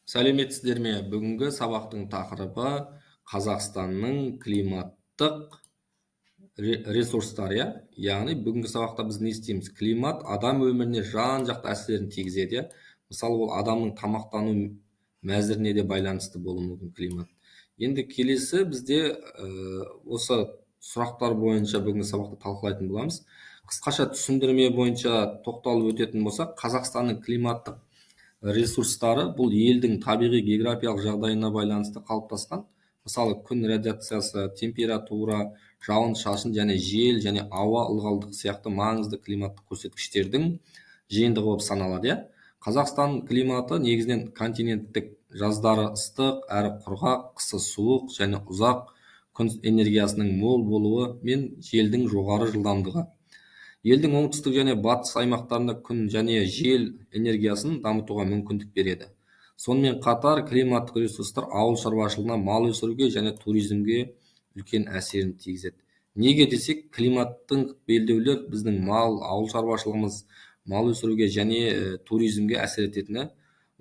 Сәлеметсіздер ме? Бүгінгі сабақтың тақырыбы Қазақстанның климаттық ресурстары, яғни бүгінгі сабақта біз не істейміз? Климат адам өміріне жан-жақты әсерін тигізеді, иә. Мысалы, ол адамның тамақтану мәзіріне де байланысты болуы мүмкін климат. Енді келесі бізде осы сұрақтар бойынша бүгінгі сабақта талқылайтын боламыз. Қысқаша түсіндірме бойынша тоқталып өтетін болсақ, Қазақстанның климаттық ресурстары бұл елдің табиғи географиялық жағдайына байланысты қалыптасқан. Мысалы, күн радиациясы, температура, жауын шашын және жел және ауа ылғалдығы сияқты маңызды климаттық көрсеткіштердің жиынтығы болып саналады, иә. Қазақстан климаты негізінен континенттік, жаздары ыстық әрі құрғақ, қысы суық және ұзақ, күн энергиясының мол болуы мен желдің жоғары жылдамдығы. Елдің оңтүстік және батыс аймақтарында күн және жел энергиясын дамытуға мүмкіндік береді. Сонымен қатар климаттық ресурстар ауыл шаруашылығына, мал өсіруге және туризмге үлкен әсерін тигізеді. Неге десек, климаттың белдеулер біздің ауыл шаруашылығымыз, мал өсіруге және туризмге әсер ететіні,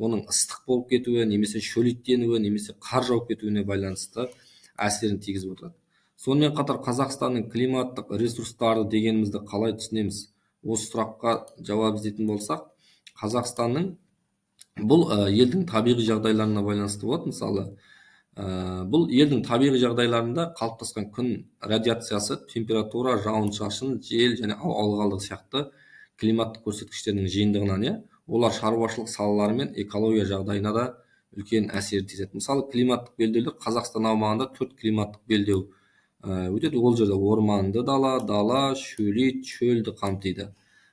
оның ыстық болып кетуі, немесе шөлейттенуі, немесе қар жауып кетуіне байланысты әсерін тигізіп отырады. Сонымен қатар Қазақстанның климаттық ресурстары дегенімізді қалай түсінеміз? Осы сұраққа жауап іздейтін болсақ, Қазақстанның бұл елдің табиғи жағдайларына байланысты болады. Мысалы, бұл елдің табиғи жағдайларында қалыптасқан күн радиациясы, температура, жауын шашын, жел және ауа ылғалдығы сияқты климаттық көрсеткіштердің жиынтығынан, иә, олар шаруашылық салалары мен экология жағдайына да үлкен әсер етеді. Мысалы, климаттық белдеулер Қазақстан аумағында 4 климаттық белдеу өтеді. Ол жерде орманды дала, шөлейт, шөлді қамтиды.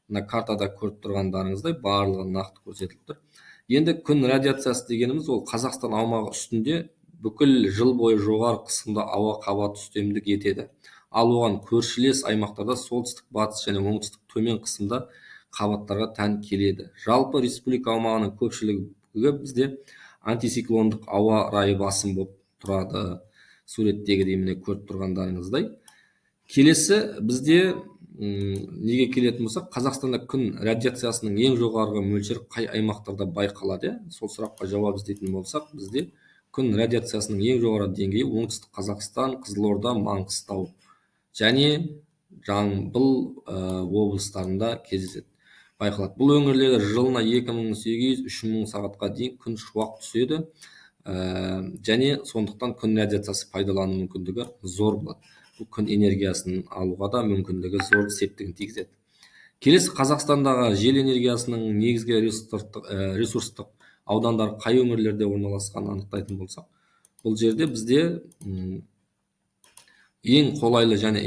Мына картада көріп тұрғандарыңыздай барлығы нақты көрсетіліп тұр. Енді күн радиациясы дегеніміз ол Қазақстан аумағы үстінде бүкіл жыл бойы жоғары қысымда ауа қабаты үстемдік етеді. Ал оған көршілес аймақтарда солтүстік, батыс және оңтүстік төмен қысымда қабаттарға тән келеді. Жалпы республика аумағының көпшілігі бізде антициклондық ауа райы басым болып тұрады. Суреттегі міне көріп тұрғандарыңыздай. Келесі бізде неге келетін болсақ, Қазақстанда күн радиациясының ең жоғарғы мөлшері қай аймақтарда байқалады? Сол сұраққа жауап іздейтін болсақ, бізде күн радиациясының ең жоғары деңгейі оңтүстік Қазақстан, Қызылорда, Маңғыстау және Жамбыл облыстарында кездеседі, байқалады. Бұл өңірлерде жылына 2800-3000 сағатқа дейін күн шуақ түседі. Және сондықтан күн радиациясы пайдалану мүмкіндігі зор болады. Бұл күн энергиясын алуға да мүмкіндігі зор септігін тигізеді. Келесі, Қазақстандағы жел энергиясының негізгі ресурстық аудандары қай өңірлерде орналасқанын анықтайтын болсақ, бұл жерде бізде ең қолайлы және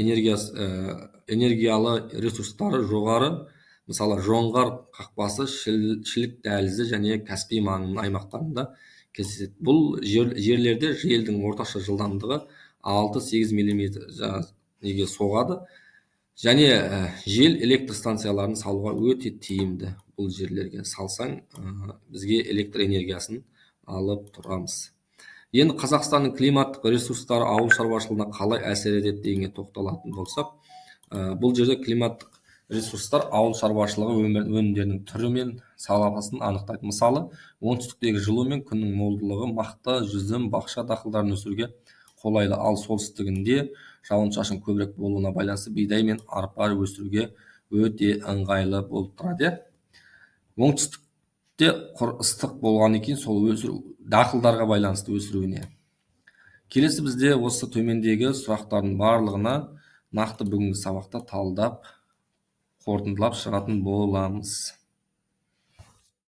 энергиялы ресурстары жоғары, мысалы Жоңғар қақпасы, Шілік дәлізі және Каспий маңының аймақтарында кездеседі. Бұл жерлерде желдің орташа жылдамдығы 6-8 мм соғады және жел электр станцияларын салуға өте тиімді. Бұл жерлерге салсаң, бізге электр энергиясын алып тұрамыз. Енді Қазақстанның климаттық ресурстары ауыл шаруашылығына қалай әсер етеді дегенге тоқталатын болсақ, бұл жерде климаттық ресурстар ауыл шаруашылығы өнімдерінің түрі мен сапасын анықтайды. Мысалы, оңтүстіктегі жылу мен күннің молдылығы мақта, жүзім, бақша дақылдарын өсіруге қолайлы, ал солтүстігінде жауын-шашын көбірек болуына байланысты бидай мен арпа өсіруге өте ыңғайлы болып тұрады. Оңтүстікте ыстық болғаннан кейін сол дақылдарға байланысты өсіруіне. Келесі, бізде осы төмендегі сұрақтардың барлығына нақты бүгінгі сабақта талдап, қорытындылап шығатын боламыз.